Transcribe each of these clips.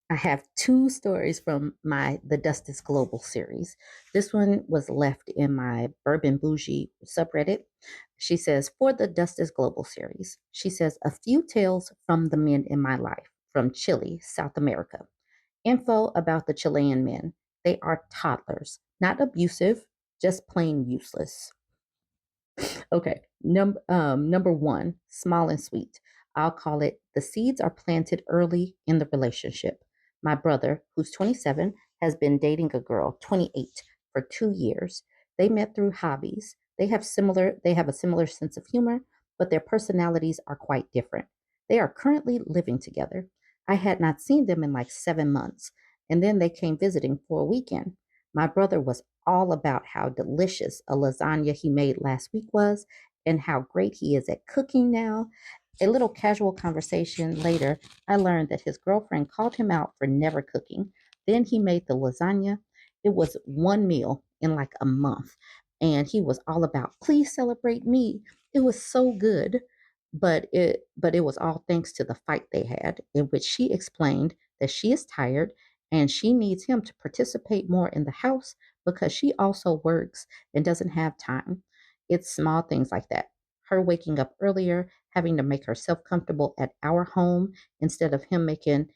I have two stories from my The Dust is Global series. This one was left in my BurbNBougie subreddit. She says, for the Dust is Global series, she says, a few tales from the men in my life from Chile, South America. Info about the Chilean men. They are toddlers, not abusive, just plain useless. Okay. Number one, small and sweet. I'll call it the seeds are planted early in the relationship. My brother, who's 27, has been dating a girl, 28, for 2 years. They met through hobbies. They have a similar sense of humor, but their personalities are quite different. They are currently living together. I had not seen them in like 7 months, and then they came visiting for a weekend. My brother was all about how delicious a lasagna he made last week was and how great he is at cooking now. A little casual conversation later, I learned that his girlfriend called him out for never cooking. Then he made the lasagna. It was one meal in like a month. And he was all about, please celebrate me. It was so good. But it was all thanks to the fight they had, in which she explained that she is tired and she needs him to participate more in the house because she also works and doesn't have time. It's small things like that. Her waking up earlier, having to make herself comfortable at our home instead of him making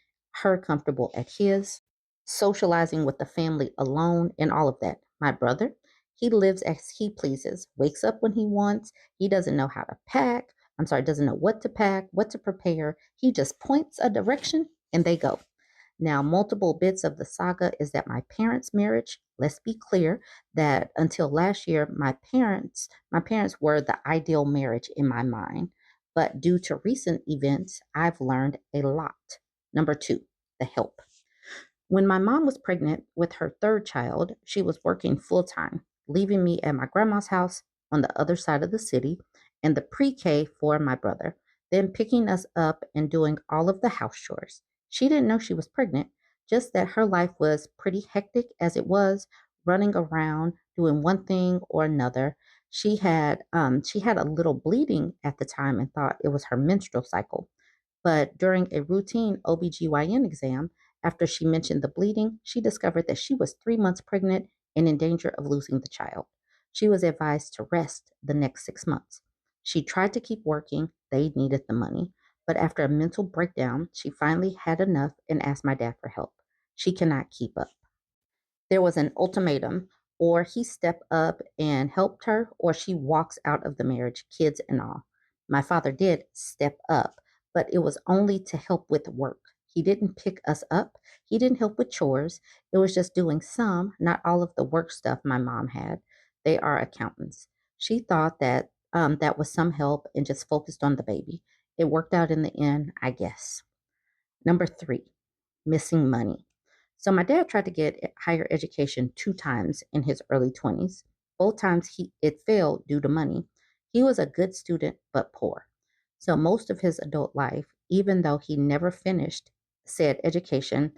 her comfortable at his, socializing with the family alone, and all of that. My brother, he lives as he pleases, wakes up when he wants. He doesn't know how to pack. I'm sorry, doesn't know what to pack, what to prepare. He just points a direction and they go. Now, multiple bits of the saga is that my parents' marriage, let's be clear that until last year, my parents were the ideal marriage in my mind. But due to recent events, I've learned a lot. Number two, the help. When my mom was pregnant with her third child, she was working full time, leaving me at my grandma's house on the other side of the city and the pre K for my brother, then picking us up and doing all of the house chores. She didn't know she was pregnant, just that her life was pretty hectic as it was, running around, doing one thing or another. She had a little bleeding at the time and thought it was her menstrual cycle. But during a routine OBGYN exam, after she mentioned the bleeding, she discovered that she was 3 months pregnant and in danger of losing the child. She was advised to rest the next 6 months. She tried to keep working, they needed the money. But after a mental breakdown, she finally had enough and asked my dad for help. She cannot keep up. There was an ultimatum, or he stepped up and helped her, or she walks out of the marriage, kids and all. My father did step up, but it was only to help with work. He didn't pick us up. He didn't help with chores. It was just doing some, not all of the work stuff my mom had. They are accountants. She thought that that was some help and just focused on the baby. It worked out in the end, I guess. Number three, missing money. So my dad tried to get higher education 2 times in his early 20s. Both times it failed due to money. He was a good student but poor. So most of his adult life, even though he never finished said education,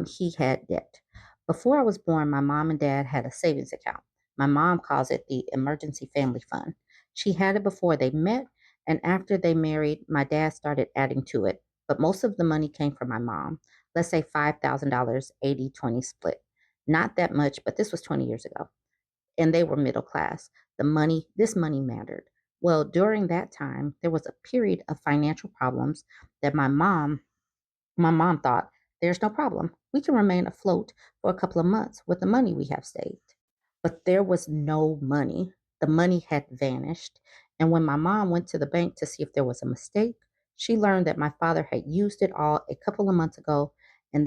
he had debt. Before I was born, my mom and dad had a savings account. My mom calls it the emergency family fund. She had it before they met, and after they married, my dad started adding to it. But most of the money came from my mom. Let's say $5,000, 80-20 split. Not that much, but this was 20 years ago. And they were middle class. This money mattered. Well, during that time, there was a period of financial problems that my mom thought, there's no problem. We can remain afloat for a couple of months with the money we have saved. But there was no money. The money had vanished. And when my mom went to the bank to see if there was a mistake, she learned that my father had used it all a couple of months ago, and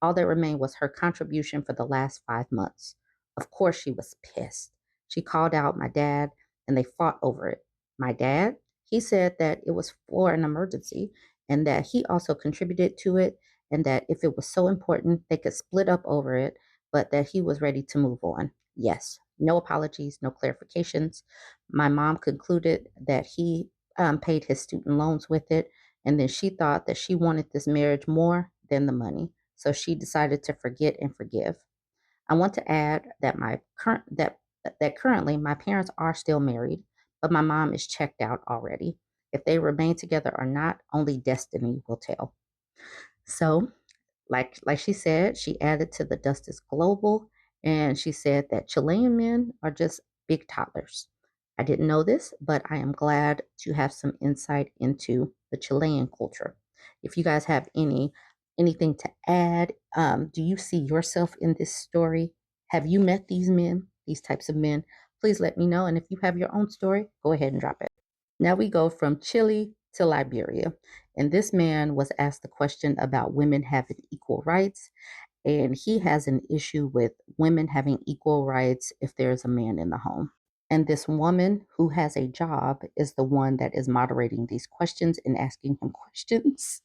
all that remained was her contribution for the last 5 months. Of course, she was pissed. She called out my dad, and they fought over it. My dad, he said that it was for an emergency and that he also contributed to it, and that if it was so important, they could split up over it, but that he was ready to move on. Yes, no apologies, no clarifications. My mom concluded that he paid his student loans with it, and then she thought that she wanted this marriage more than the money. So she decided to forget and forgive. I want to add that currently my parents are still married, but my mom is checked out already. If they remain together or not, only destiny will tell. So Like she said, she added to the Dust is Global, and she said that Chilean men are just big toddlers. I didn't know this, but I am glad to have some insight into the Chilean culture. If you guys have anything to add, do you see yourself in this story? Have you met these men, these types of men? Please let me know. And if you have your own story, go ahead and drop it. Now we go from Chile to Liberia. And this man was asked the question about women having equal rights. And he has an issue with women having equal rights if there's a man in the home. And this woman who has a job is the one that is moderating these questions and asking him questions.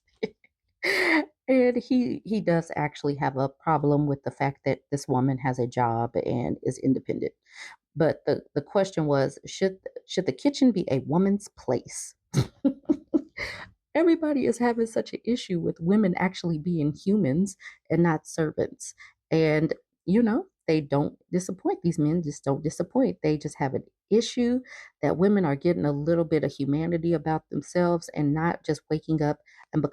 And he does actually have a problem with the fact that this woman has a job and is independent. But the question was, should the kitchen be a woman's place? Everybody is having such an issue with women actually being humans and not servants. And, they don't disappoint. These men just don't disappoint. They just have an issue that women are getting a little bit of humanity about themselves and not just waking up and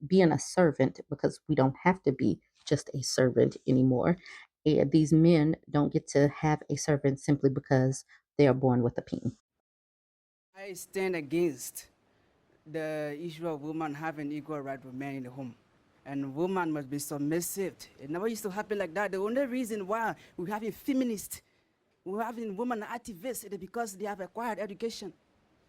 being a servant, because we don't have to be just a servant anymore. And these men don't get to have a servant simply because they are born with a peen. I stand against the issue of women having equal right with men in the home. And women must be submissive. It never used to happen like that. The only reason why we have a feminist, we have a women activists, it is because they have acquired education.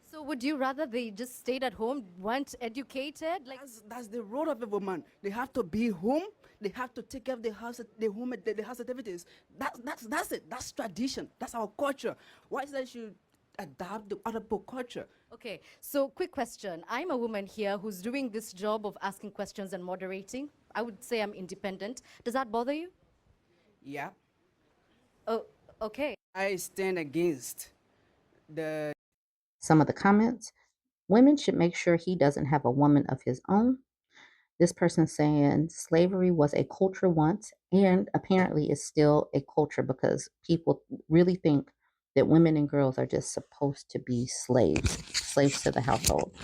So would you rather they just stayed at home, weren't educated? That's the role of a woman. They have to be home. They have to take care of the house, the house activities. That's it. That's tradition. That's our culture. Why is that you should adapt the other culture? Okay, so quick question. I'm a woman here who's doing this job of asking questions and moderating. I would say I'm independent. Does that bother you? Yeah. Oh, okay. I stand against the Some of the comments: women should make sure he doesn't have a woman of his own. This person saying slavery was a culture once and apparently is still a culture because people really think that women and girls are just supposed to be slaves to the household.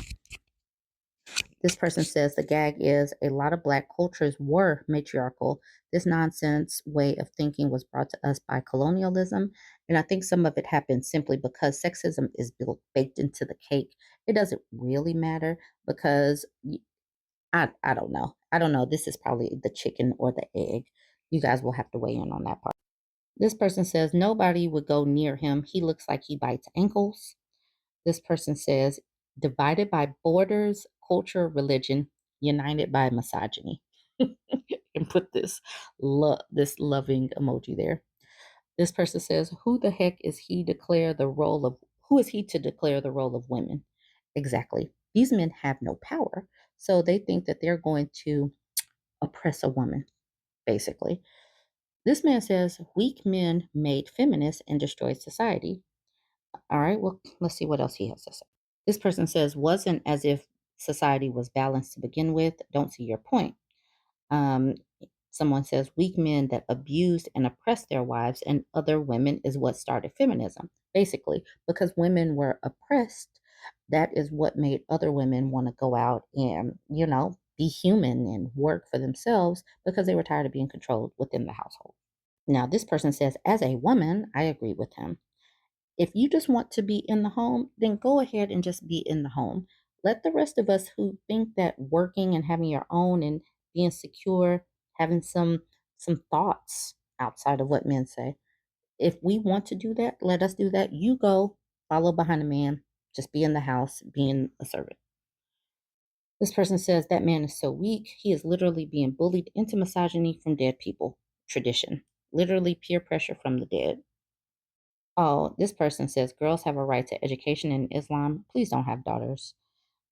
This person says the gag is a lot of Black cultures were matriarchal. This nonsense way of thinking was brought to us by colonialism. And I think some of it happened simply because sexism is baked into the cake. It doesn't really matter because I don't know. I don't know. This is probably the chicken or the egg. You guys will have to weigh in on that part. This person says nobody would go near him. He looks like he bites ankles. This person says divided by borders, culture, religion, united by misogyny. And put this loving emoji there. This person says, who is he to declare the role of women? Exactly. These men have no power. So they think that they're going to oppress a woman, basically. This man says weak men made feminists and destroyed society. All right, well, let's see what else he has to say. This person says, wasn't as if society was balanced to begin with. Don't see your point. Um, Someone says weak men that abused and oppressed their wives and other women is what started feminism. Basically, because women were oppressed, that is what made other women want to go out and, be human and work for themselves because they were tired of being controlled within the household. Now, this person says, as a woman, I agree with him. If you just want to be in the home, then go ahead and just be in the home. Let the rest of us who think that working and having your own and being secure, having some thoughts outside of what men say. If we want to do that, let us do that. You go follow behind a man, just be in the house, being a servant. This person says that man is so weak, he is literally being bullied into misogyny from dead people. Tradition. Literally peer pressure from the dead. Oh, this person says girls have a right to education in Islam. Please don't have daughters.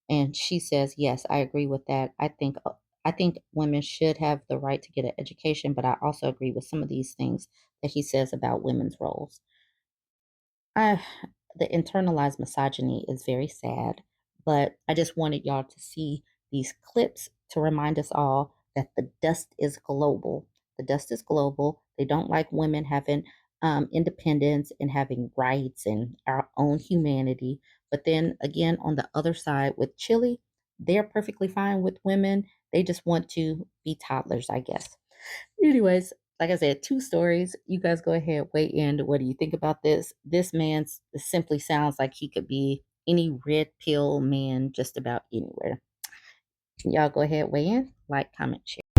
And she says, yes, I agree with that. I think women should have the right to get an education, but I also agree with some of these things that he says about women's roles. I The internalized misogyny is very sad, but I just wanted y'all to see these clips to remind us all that the dust is global. The dust is global. They don't like women having independence and having rights and our own humanity. But then again, on the other side with Chile, they're perfectly fine with women They just want to be toddlers, I guess. Anyways, like I said, two stories. You guys go ahead, weigh in. What do you think about this? This man simply sounds like he could be any red pill man just about anywhere. Y'all go ahead, weigh in, like, comment, share.